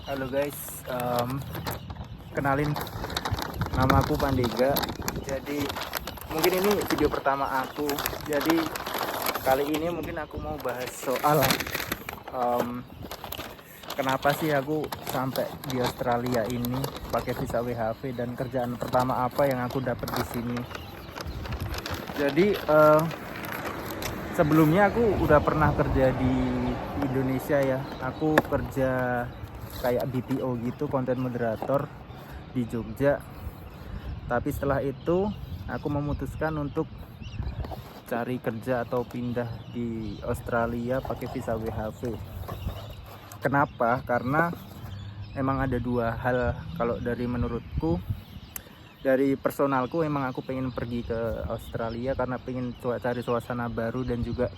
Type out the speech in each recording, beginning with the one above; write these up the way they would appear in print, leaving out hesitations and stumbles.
Halo guys, kenalin, nama aku Pandega. Jadi mungkin ini video pertama aku. Jadi kali ini mungkin aku mau bahas soal kenapa sih aku sampai di Australia ini pakai visa WHV dan kerjaan pertama apa yang aku dapat di sini. Jadi sebelumnya aku udah pernah kerja di Indonesia ya. Aku kerja kayak BPO gitu, content moderator di Jogja. Tapi setelah itu aku memutuskan untuk cari kerja atau pindah di Australia pakai visa WHV. Kenapa? Karena emang ada dua hal. Kalau dari menurutku, dari personalku, emang aku pengen pergi ke Australia karena pengen cari suasana baru dan juga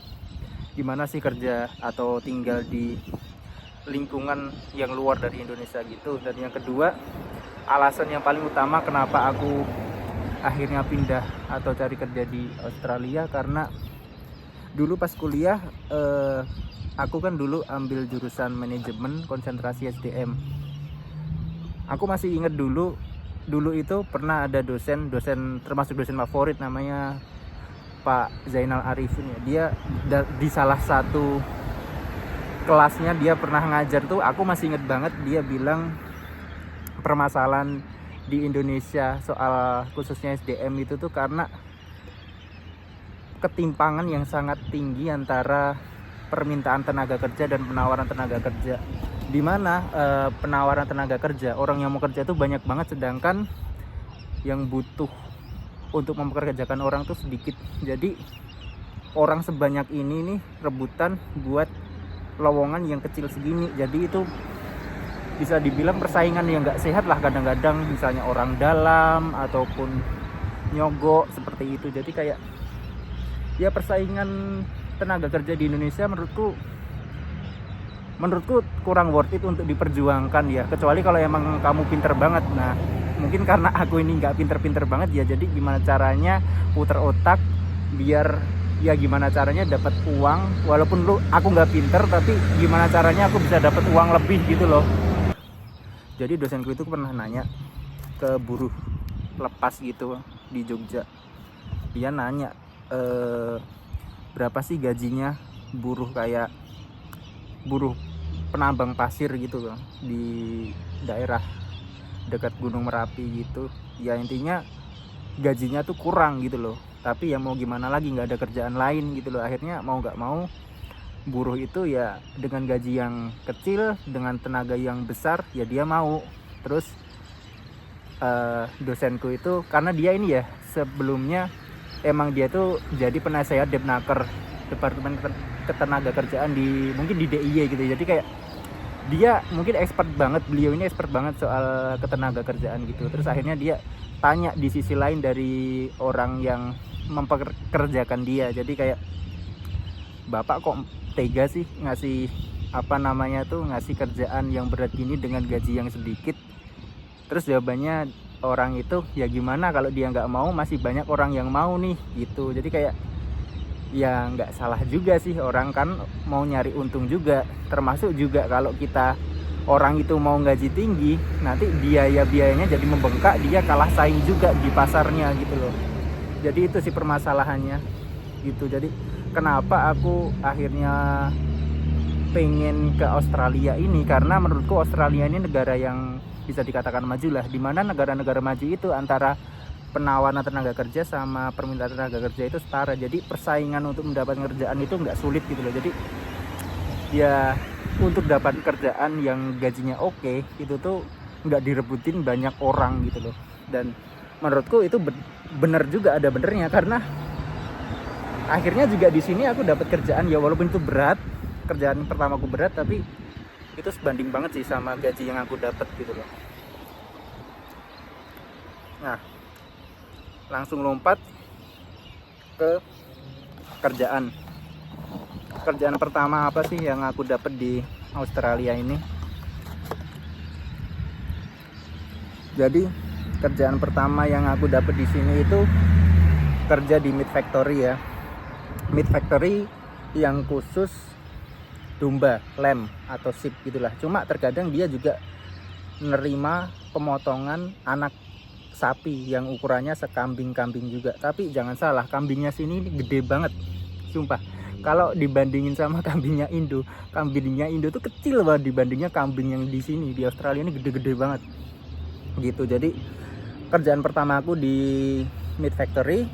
gimana sih kerja atau tinggal di lingkungan yang luar dari Indonesia gitu. Dan yang kedua, alasan yang paling utama kenapa aku akhirnya pindah atau cari kerja di Australia, karena dulu pas kuliah aku kan dulu ambil jurusan manajemen konsentrasi SDM. Aku masih inget dulu itu pernah ada dosen termasuk dosen favorit, namanya Pak Zainal Arifin ya. Dia di salah satu kelasnya dia pernah ngajar tuh, aku masih inget banget, dia bilang permasalahan di Indonesia soal khususnya SDM itu tuh karena ketimpangan yang sangat tinggi antara permintaan tenaga kerja dan penawaran tenaga kerja, dimana penawaran tenaga kerja, orang yang mau kerja tuh banyak banget, sedangkan yang butuh untuk mempekerjakan orang tuh sedikit. Jadi orang sebanyak ini nih rebutan buat lowongan yang kecil segini. Jadi itu bisa dibilang persaingan yang nggak sehat lah kadang-kadang, misalnya orang dalam ataupun nyogok seperti itu. Jadi kayak ya persaingan tenaga kerja di Indonesia menurutku kurang worth it untuk diperjuangkan ya, kecuali kalau emang kamu pinter banget. Nah mungkin karena aku ini nggak pinter-pinter banget ya, jadi gimana caranya puter otak biar ya gimana caranya dapat uang, walaupun aku nggak pinter, tapi gimana caranya aku bisa dapat uang lebih gitu loh. Jadi dosenku itu pernah nanya ke buruh lepas gitu di Jogja. Dia nanya berapa sih gajinya buruh kayak buruh penambang pasir gitu loh di daerah dekat Gunung Merapi gitu. Ya intinya gajinya tuh kurang gitu loh, tapi ya mau gimana lagi, nggak ada kerjaan lain gitu loh. Akhirnya mau nggak mau buruh itu ya dengan gaji yang kecil dengan tenaga yang besar ya dia mau. Terus dosenku itu karena dia ini ya sebelumnya emang dia tuh jadi penasehat Depnaker, Departemen Ketenaga Kerjaan di mungkin di DIY gitu. Jadi kayak dia mungkin beliau ini expert banget soal ketenaga kerjaan gitu. Terus akhirnya dia tanya di sisi lain dari orang yang mempekerjakan dia. Jadi kayak, bapak kok tega sih ngasih ngasih kerjaan yang berat gini dengan gaji yang sedikit? Terus jawabannya orang itu, ya gimana kalau dia nggak mau, masih banyak orang yang mau nih gitu. Jadi kayak ya nggak salah juga sih, orang kan mau nyari untung juga. Termasuk juga kalau kita orang itu mau gaji tinggi, nanti biayanya jadi membengkak, dia kalah saing juga di pasarnya gitu loh. Jadi itu sih permasalahannya gitu. Jadi kenapa aku akhirnya pengen ke Australia ini, karena menurutku Australia ini negara yang bisa dikatakan maju lah, dimana negara-negara maju itu antara penawaran tenaga kerja sama permintaan tenaga kerja itu setara. Jadi persaingan untuk mendapatkan kerjaan itu nggak sulit gitu loh. Jadi ya untuk dapat kerjaan yang gajinya oke itu tuh nggak direbutin banyak orang gitu loh. Dan menurutku itu bener juga, ada benernya, karena akhirnya juga di sini aku dapat kerjaan ya, walaupun itu berat, kerjaan pertamaku berat, tapi itu sebanding banget sih sama gaji yang aku dapat gitu loh. Nah langsung lompat ke kerjaan pertama apa sih yang aku dapat di Australia ini. Jadi kerjaan pertama yang aku dapat di sini itu kerja di meat factory ya. Meat factory yang khusus domba, lamb atau sheep gitulah. Cuma terkadang dia juga nerima pemotongan anak sapi yang ukurannya sekambing-kambing juga. Tapi jangan salah, kambingnya sini gede banget, sumpah. Kalau dibandingin sama kambingnya Indo tuh kecil banget dibandingnya kambing yang di sini di Australia ini gede-gede banget gitu. Jadi kerjaan pertama aku di meat factory,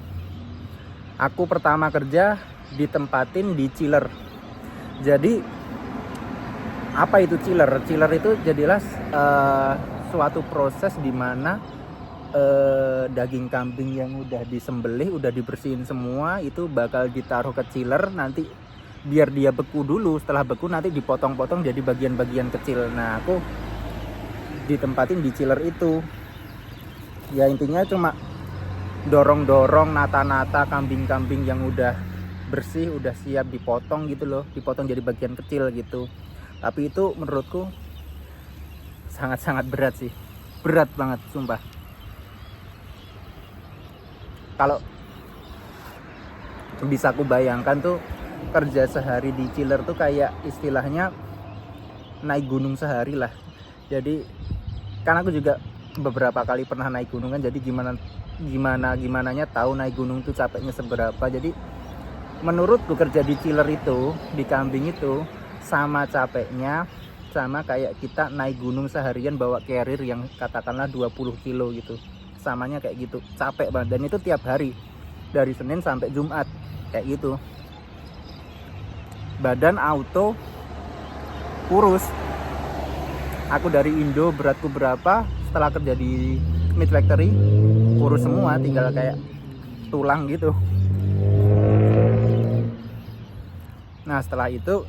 aku pertama kerja ditempatin di chiller. Jadi apa itu chiller? Chiller itu jadilah suatu proses di mana daging kambing yang udah disembelih, udah dibersihin semua itu bakal ditaruh ke chiller nanti biar dia beku dulu. Setelah beku nanti dipotong-potong jadi bagian-bagian kecil. Nah, aku ditempatin di chiller itu. Ya intinya cuma dorong-dorong, nata-nata kambing-kambing yang udah bersih, udah siap dipotong gitu loh. Dipotong jadi bagian kecil gitu. Tapi itu menurutku sangat-sangat berat sih. Berat banget, sumpah. Kalau bisa aku bayangkan tuh kerja sehari di chiller tuh kayak istilahnya naik gunung sehari lah. Jadi kan aku juga beberapa kali pernah naik gunung kan, jadi gimananya tahu naik gunung tuh capeknya seberapa. Jadi menurutku kerja di chiller itu, di kambing itu sama capeknya sama kayak kita naik gunung seharian bawa carrier yang katakanlah 20 kilo gitu. Samanya kayak gitu, capek banget. Dan itu tiap hari dari Senin sampai Jumat kayak gitu. Badan auto kurus. Aku dari Indo beratku berapa, setelah kerja di meat factory kurus semua, tinggal kayak tulang gitu. Nah setelah itu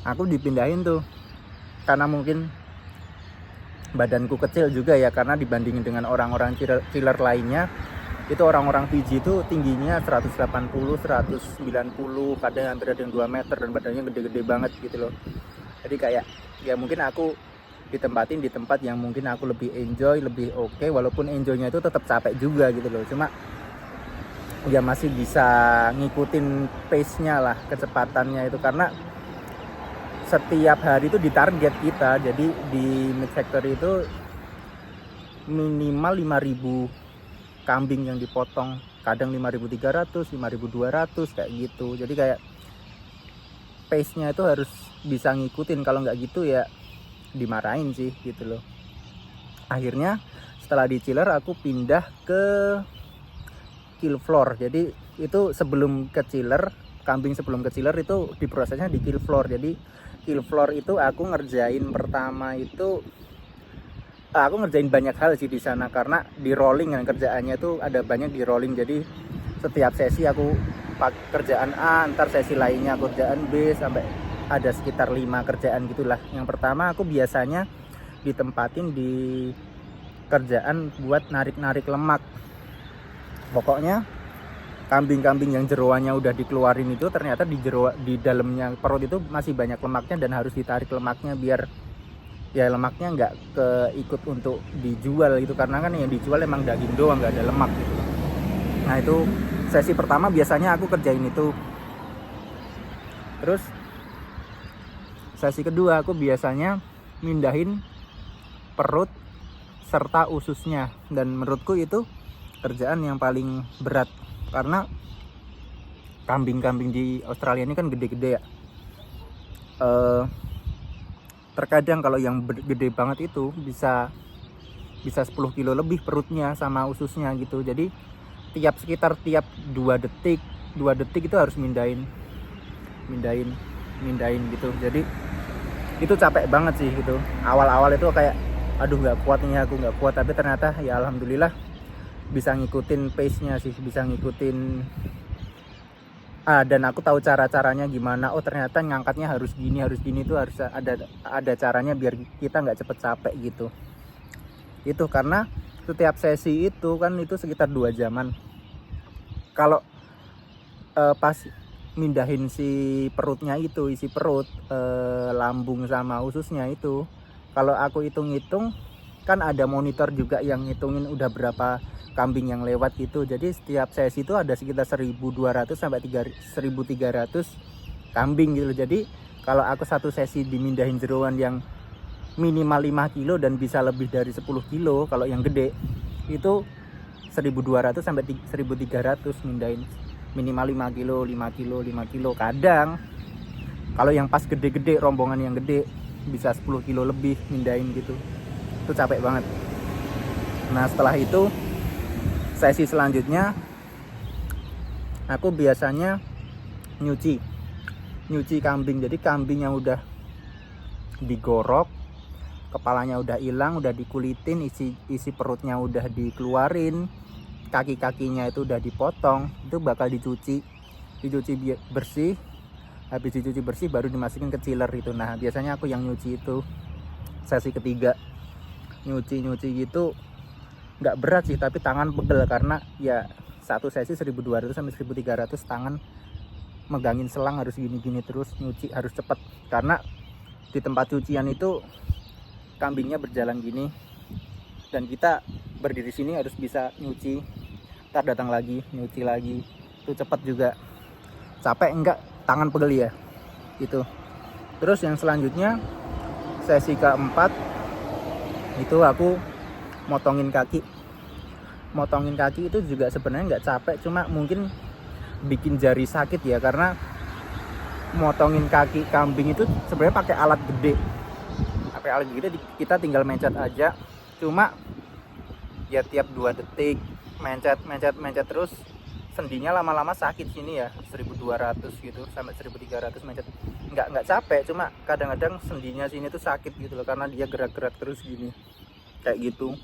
aku dipindahin tuh, karena mungkin badanku kecil juga ya, karena dibandingin dengan orang-orang chiller lainnya itu orang-orang Fiji itu tingginya 180, 190, kadang hampir ada yang 2 meter dan badannya gede-gede banget gitu loh. Jadi kayak ya mungkin aku ditempatin di tempat yang mungkin aku lebih enjoy, lebih oke, walaupun enjoynya itu tetap capek juga gitu loh. Cuma ya masih bisa ngikutin pace-nya lah, kecepatannya itu, karena setiap hari itu ditarget kita. Jadi di meat factory itu minimal 5.000 kambing yang dipotong, kadang 5.300, 5.200 kayak gitu. Jadi kayak pace-nya itu harus bisa ngikutin, kalau nggak gitu ya dimarahin sih gitu loh. Akhirnya setelah di chiller aku pindah ke kill floor. Jadi itu sebelum ke chiller, kambing sebelum ke chiller itu diprosesnya di kill floor. Jadi kill floor itu aku ngerjain pertama itu aku ngerjain banyak hal sih di sana, karena di rolling kan kerjaannya tuh ada banyak di rolling. Jadi setiap sesi aku kerjaan A, ntar sesi lainnya aku kerjaan B, sampai ada sekitar 5 kerjaan gitulah. Yang pertama aku biasanya ditempatin di kerjaan buat narik-narik lemak. Pokoknya kambing-kambing yang jeroannya udah dikeluarin itu ternyata di dalamnya perut itu masih banyak lemaknya dan harus ditarik lemaknya biar ya lemaknya nggak keikut untuk dijual gitu, karena kan yang dijual emang daging doang, nggak ada lemak gitu. Nah itu sesi pertama biasanya aku kerjain itu. Terus sesi kedua aku biasanya mindahin perut serta ususnya, dan menurutku itu kerjaan yang paling berat karena kambing-kambing di Australia ini kan gede-gede ya. Terkadang kalau yang gede banget itu bisa 10 kilo lebih perutnya sama ususnya gitu. Jadi sekitar tiap 2 detik itu harus mindahin gitu. Jadi itu capek banget sih gitu. Awal-awal itu kayak aduh nggak kuat nih, aku nggak kuat, tapi ternyata ya alhamdulillah bisa ngikutin pace-nya sih, bisa ngikutin dan aku tahu cara-caranya gimana. Oh ternyata ngangkatnya harus gini itu harus ada caranya biar kita nggak cepet capek gitu. Itu karena setiap sesi itu kan itu sekitar 2 jaman. Kalau pas mindahin si perutnya itu, isi perut, lambung sama ususnya itu, kalau aku hitung-hitung kan ada monitor juga yang ngitungin udah berapa kambing yang lewat gitu. Jadi setiap sesi itu ada sekitar 1.200 sampai 1.300 kambing gitu. Jadi kalau aku satu sesi dimindahin jeroan yang minimal 5 kilo dan bisa lebih dari 10 kilo, kalau yang gede itu 1.200 sampai 1.300 mindahin, minimal 5 kilo 5 kilo 5 kilo. Kadang kalau yang pas gede-gede, rombongan yang gede, bisa 10 kilo lebih mindahin gitu. Itu capek banget. Nah setelah itu sesi selanjutnya aku biasanya nyuci kambing. Jadi kambing yang udah digorok, kepalanya udah hilang, udah dikulitin, isi perutnya udah dikeluarin, kaki-kakinya itu udah dipotong, itu bakal dicuci bersih. Habis dicuci bersih baru dimasukin ke chiller itu. Nah biasanya aku yang nyuci itu sesi ketiga. Nyuci gitu nggak berat sih, tapi tangan pegel karena ya satu sesi 1.200 sampai 1.300 tangan megangin selang harus gini-gini terus, nyuci harus cepet karena di tempat cucian itu kambingnya berjalan gini dan kita berdiri sini harus bisa nyuci, ntar datang lagi nyuci lagi, itu cepet juga. Capek enggak, tangan pegel ya gitu. Terus yang selanjutnya sesi keempat itu aku motongin kaki itu juga sebenarnya nggak capek, cuma mungkin bikin jari sakit ya, karena motongin kaki kambing itu sebenarnya pakai alat gede kita tinggal mencet aja, cuma ya tiap 2 detik mencet terus sendinya lama-lama sakit sini ya, 1.200 gitu sampai 1.300 mencet. Nggak capek, cuma kadang-kadang sendinya sini tuh sakit gitu loh karena dia gerak-gerak terus gini kayak gitu.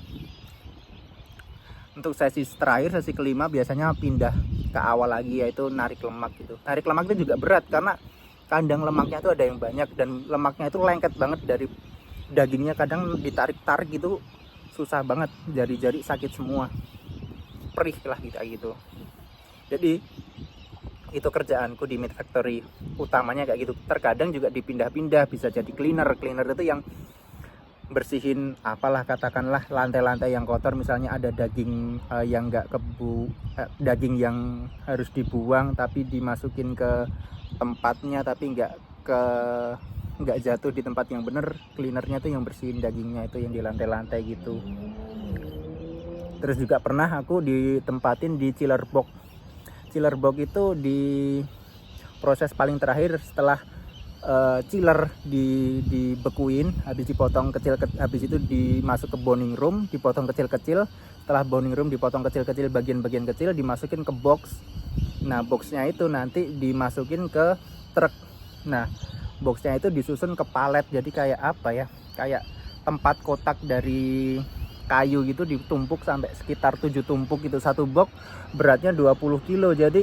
Untuk sesi terakhir, sesi kelima, biasanya pindah ke awal lagi, yaitu narik lemak gitu. Narik lemak itu juga berat karena kandang lemaknya itu ada yang banyak dan lemaknya itu lengket banget dari dagingnya, kadang ditarik-tarik gitu susah banget, jari-jari sakit semua, perih lah gitu. Jadi itu kerjaanku di meat factory utamanya kayak gitu. Terkadang juga dipindah-pindah, bisa jadi cleaner itu yang bersihin apalah, katakanlah lantai-lantai yang kotor, misalnya ada daging yang daging yang harus dibuang tapi dimasukin ke tempatnya, tapi nggak jatuh di tempat yang bener, cleanernya tuh yang bersihin dagingnya itu yang di lantai-lantai gitu. Terus juga pernah aku ditempatin di chiller box itu di proses paling terakhir setelah chiller dibekuin, habis dipotong kecil, habis itu dimasuk ke boning room, dipotong kecil-kecil. Setelah boning room dipotong kecil-kecil, bagian-bagian kecil dimasukin ke box. Nah boxnya itu nanti dimasukin ke truk. Nah boxnya itu disusun ke palet, jadi kayak apa ya, kayak tempat kotak dari kayu gitu, ditumpuk sampai sekitar 7 tumpuk itu. Satu box beratnya 20 kilo, jadi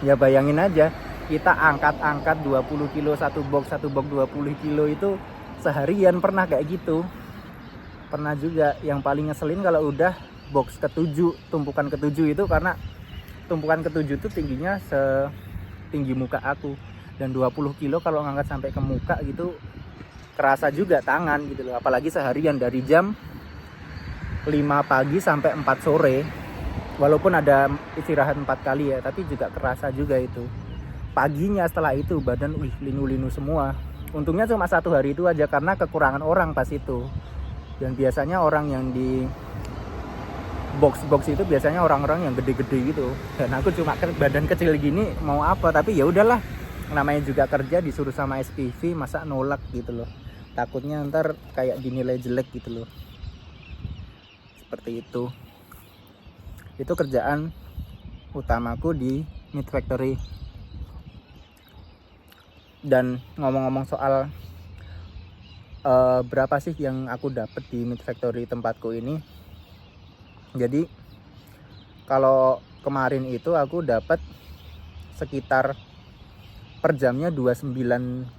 ya bayangin aja kita angkat 20 kilo satu box 20 kilo itu seharian. Pernah kayak gitu. Pernah juga. Yang paling ngeselin kalau udah box ke-7, tumpukan ke-7 itu, karena tumpukan ke-7 itu tingginya setinggi muka aku, dan 20 kilo kalau ngangkat sampai ke muka gitu kerasa juga tangan gitu loh. Apalagi seharian dari jam 5 pagi sampai 4 sore, walaupun ada istirahat 4 kali ya, tapi juga kerasa juga itu. Paginya setelah itu badan linu-linu semua. Untungnya cuma 1 hari itu aja karena kekurangan orang pas itu. Dan biasanya orang yang di box itu biasanya orang-orang yang gede-gede gitu. Dan aku cuma badan kecil gini, mau apa? Tapi ya udahlah, namanya juga kerja, disuruh sama SPV, masa nolak gitu loh. Takutnya ntar kayak dinilai jelek gitu loh. Seperti itu. Itu kerjaan utamaku di meat factory. Dan ngomong-ngomong soal berapa sih yang aku dapat di meat factory tempatku ini, jadi kalau kemarin itu aku dapat sekitar per jamnya $29,5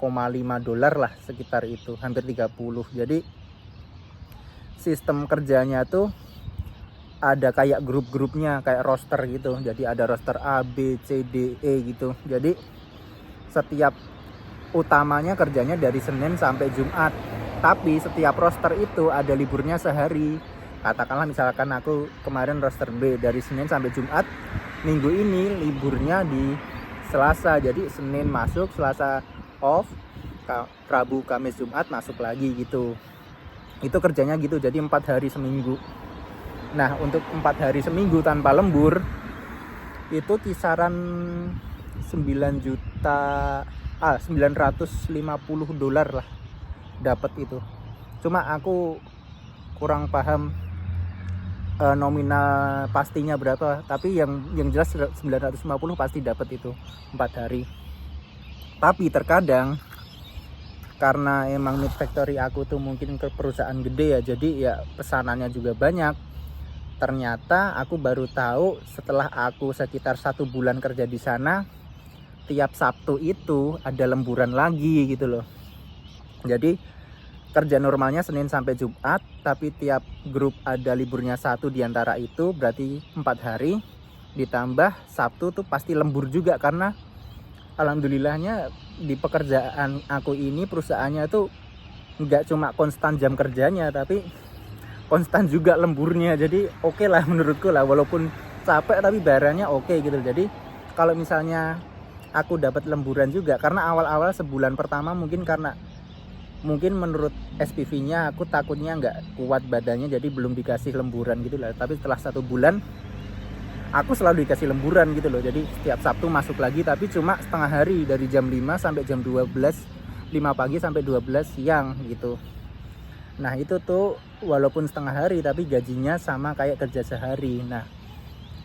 lah, sekitar itu, hampir 30. Jadi sistem kerjanya tuh ada kayak grup-grupnya, kayak roster gitu. Jadi ada roster A, B, C, D, E gitu. Jadi setiap utamanya kerjanya dari Senin sampai Jumat, tapi setiap roster itu ada liburnya sehari. Katakanlah misalkan aku kemarin roster B dari Senin sampai Jumat, minggu ini liburnya di Selasa, jadi Senin masuk, Selasa off, Rabu, Kamis, Jumat masuk lagi gitu. Itu kerjanya gitu, jadi 4 hari seminggu. Nah untuk 4 hari seminggu tanpa lembur itu kisaran 950 dolar lah dapat itu. Cuma aku kurang paham nominal pastinya berapa, tapi yang jelas 950 pasti dapat itu 4 hari. Tapi terkadang karena emang meat factory aku tuh mungkin ke perusahaan gede ya, jadi ya pesanannya juga banyak. Ternyata aku baru tahu setelah aku sekitar 1 bulan kerja di sana, tiap Sabtu itu ada lemburan lagi gitu loh. Jadi kerja normalnya Senin sampai Jumat, tapi tiap grup ada liburnya 1 diantara itu, berarti 4 hari. Ditambah Sabtu tuh pasti lembur juga, karena alhamdulillahnya di pekerjaan aku ini perusahaannya tuh nggak cuma konstan jam kerjanya, tapi konstan juga lemburnya. Jadi oke lah menurutku lah, walaupun capek tapi bayarannya oke gitu. Jadi kalau misalnya aku dapat lemburan juga, karena awal-awal sebulan pertama mungkin menurut SPV-nya aku takutnya nggak kuat badannya, jadi belum dikasih lemburan gitu lah. Tapi setelah 1 bulan aku selalu dikasih lemburan gitu loh. Jadi setiap Sabtu masuk lagi, tapi cuma setengah hari, dari jam 5 sampai jam 12, 5 pagi sampai 12 siang gitu. Nah itu tuh walaupun setengah hari tapi gajinya sama kayak kerja sehari. Nah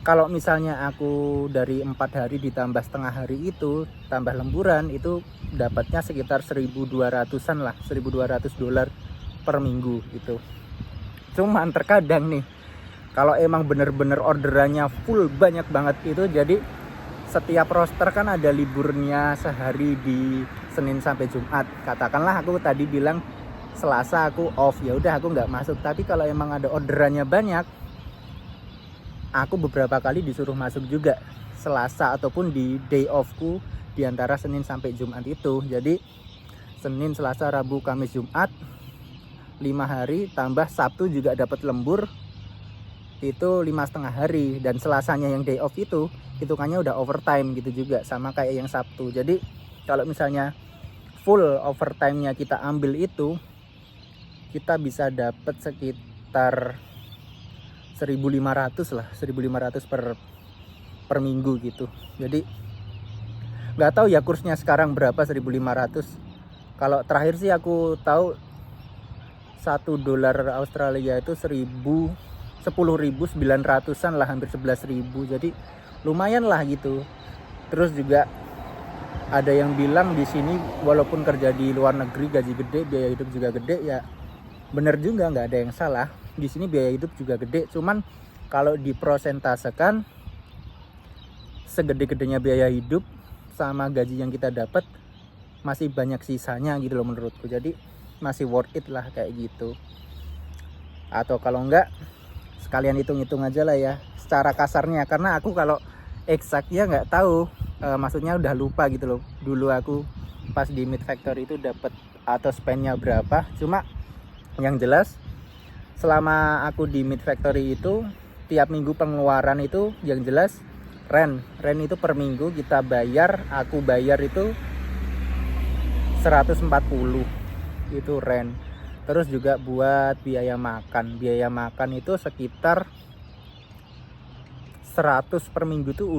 kalau misalnya aku dari 4 hari ditambah setengah hari itu tambah lemburan, itu dapatnya sekitar 1.200-an lah, 1.200 dolar per minggu gitu. Cuman terkadang nih kalau emang bener-bener orderannya full banyak banget itu, jadi setiap roster kan ada liburnya sehari di Senin sampai Jumat. Katakanlah aku tadi bilang Selasa aku off, ya udah aku nggak masuk. Tapi kalau emang ada orderannya banyak, aku beberapa kali disuruh masuk juga Selasa ataupun di day offku di antara Senin sampai Jumat itu. Jadi Senin, Selasa, Rabu, Kamis, Jumat 5 hari, tambah Sabtu juga dapat lembur, itu 5,5 hari. Dan Selasanya yang day off itu hitungannya udah overtime gitu juga, sama kayak yang Sabtu. Jadi kalau misalnya full overtime-nya kita ambil itu, kita bisa dapat sekitar 1.500 lah, 1.500 per minggu gitu. Jadi nggak tahu ya kursnya sekarang berapa, 1.500. Kalau terakhir sih aku tahu 1 dolar Australia itu 10.900-an lah, hampir 11.000. Jadi lumayan lah gitu. Terus juga ada yang bilang di sini walaupun kerja di luar negeri gaji gede, biaya hidup juga gede, ya bener juga, nggak ada yang salah. Di sini biaya hidup juga gede, cuman kalau diprosentasekan segede-gedenya biaya hidup sama gaji yang kita dapat masih banyak sisanya gitu loh menurutku. Jadi masih worth it lah kayak gitu. Atau kalau enggak sekalian hitung-hitung aja lah ya secara kasarnya, karena aku kalau eksaknya nggak tahu, maksudnya udah lupa gitu loh. Dulu aku pas di Meat Factory itu dapat atau spendnya berapa. Cuma yang jelas selama aku di Meat Factory itu tiap minggu pengeluaran itu yang jelas rent itu per minggu kita bayar, aku bayar itu 140 itu rent. Terus juga buat biaya makan itu sekitar 100 per minggu tuh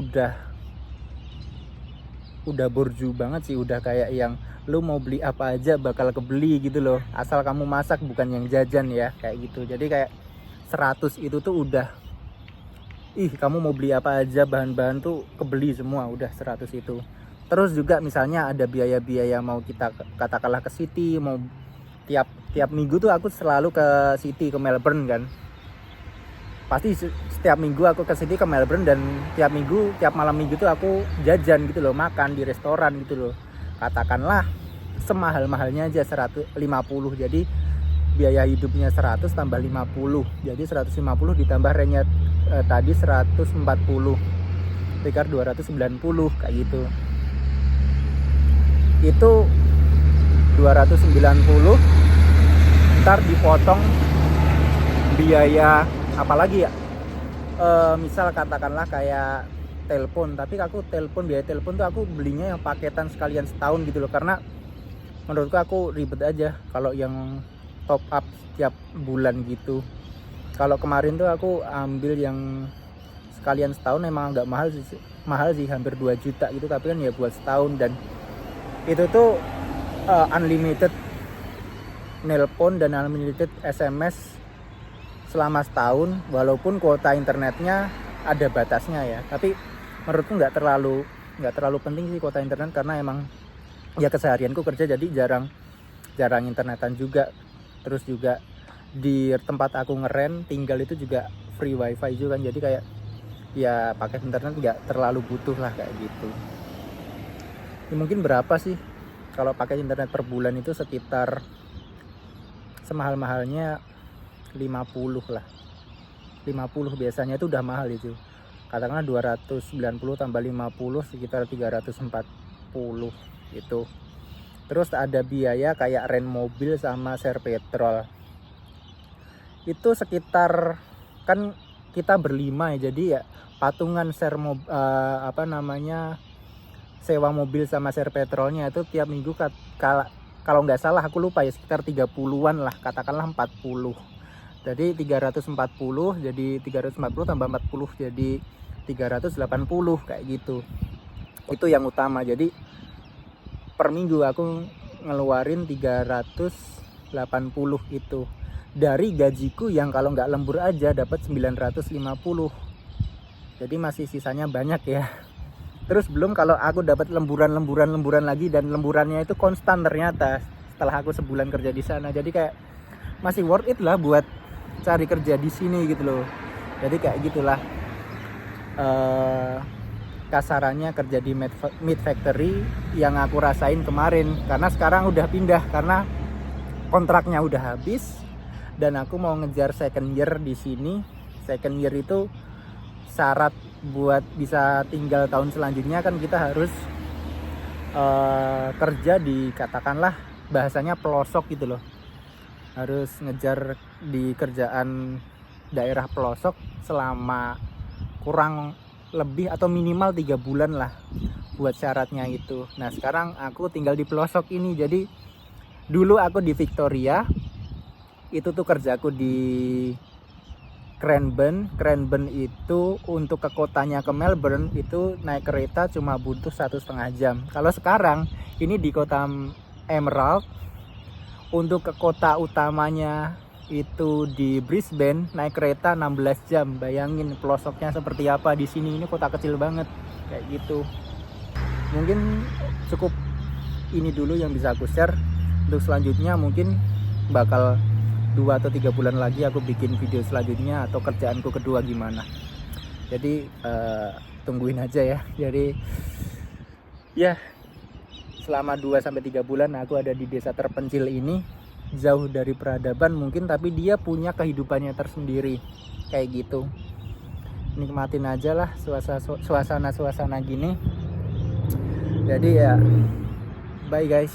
udah borju banget sih, udah kayak yang lu mau beli apa aja bakal kebeli gitu loh, asal kamu masak bukan yang jajan ya, kayak gitu. Jadi kayak 100 itu tuh udah kamu mau beli apa aja, bahan-bahan tuh kebeli semua, udah 100 itu. Terus juga misalnya ada biaya-biaya mau kita katakanlah ke city, mau tiap minggu tuh aku selalu ke city, ke Melbourne kan. Pasti setiap minggu aku ke city, ke Melbourne, dan tiap malam minggu tuh aku jajan gitu loh, makan di restoran gitu loh. Katakanlah semahal-mahalnya aja 150. Jadi biaya hidupnya 100 tambah 50. Jadi 150 ditambah rentnya tadi 140. Sekitar 290 kayak gitu. Itu 290 ntar dipotong biaya apalagi ya, misal katakanlah kayak telepon, tapi aku biaya telepon tuh aku belinya yang paketan sekalian setahun gitu loh, karena menurutku aku ribet aja kalau yang top up setiap bulan gitu. Kalau kemarin tuh aku ambil yang sekalian setahun, emang agak mahal sih hampir 2 juta gitu, tapi kan ya buat setahun. Dan itu tuh unlimited nelpon dan unlimited SMS selama setahun, walaupun kuota internetnya ada batasnya ya. Tapi menurutku nggak terlalu penting sih kuota internet, karena emang ya keseharianku kerja, jadi jarang internetan juga. Terus juga di tempat aku ngeren tinggal itu juga free wifi juga kan, jadi kayak ya pakai internet nggak terlalu butuh lah kayak gitu. Ya, mungkin berapa sih kalau pakai internet per bulan itu sekitar semahal-mahalnya 50 lah, 50 biasanya itu udah mahal itu. Katakanlah 290 tambah 50 sekitar 340 gitu. Terus ada biaya kayak rent mobil sama share petrol. Itu sekitar, kan kita berlima ya, jadi ya patungan sewa mobil sama share petrolnya itu tiap minggu kalau nggak salah aku lupa ya sekitar 30-an lah, katakanlah 40. Jadi 340, jadi 340 tambah 40 jadi 380 kayak gitu. Itu yang utama. Jadi per minggu aku ngeluarin 380 itu. Dari gajiku yang kalau nggak lembur aja dapat 950. Jadi masih sisanya banyak ya. Terus belum kalau aku dapat lemburan lagi, dan lemburannya itu konstan ternyata setelah aku sebulan kerja di sana. Jadi kayak masih worth it lah buat cari kerja di sini gitu loh. Jadi kayak gitulah kasarannya kerja di meat factory yang aku rasain kemarin. Karena sekarang udah pindah karena kontraknya udah habis dan aku mau ngejar second year di sini. Second year itu syarat buat bisa tinggal tahun selanjutnya kan kita harus kerja di, katakanlah bahasanya pelosok gitu loh. Harus ngejar di kerjaan daerah pelosok selama kurang lebih atau minimal 3 bulan lah buat syaratnya itu. Nah sekarang aku tinggal di pelosok ini. Jadi dulu aku di Victoria, itu tuh kerjaku di Cranbourne itu untuk ke kotanya ke Melbourne itu naik kereta cuma butuh 1,5 jam. Kalau sekarang ini di kota Emerald, untuk ke kota utamanya itu di Brisbane naik kereta 16 jam. Bayangin pelosoknya seperti apa di sini. Ini kota kecil banget kayak gitu. Mungkin cukup ini dulu yang bisa aku share. Untuk selanjutnya mungkin bakal 2 atau 3 bulan lagi aku bikin video selanjutnya atau kerjaanku kedua gimana. Jadi tungguin aja ya. Jadi ya selama 2-3 bulan aku ada di desa terpencil ini, jauh dari peradaban mungkin, tapi dia punya kehidupannya tersendiri kayak gitu. Nikmatin aja lah suasana gini. Jadi ya bye guys.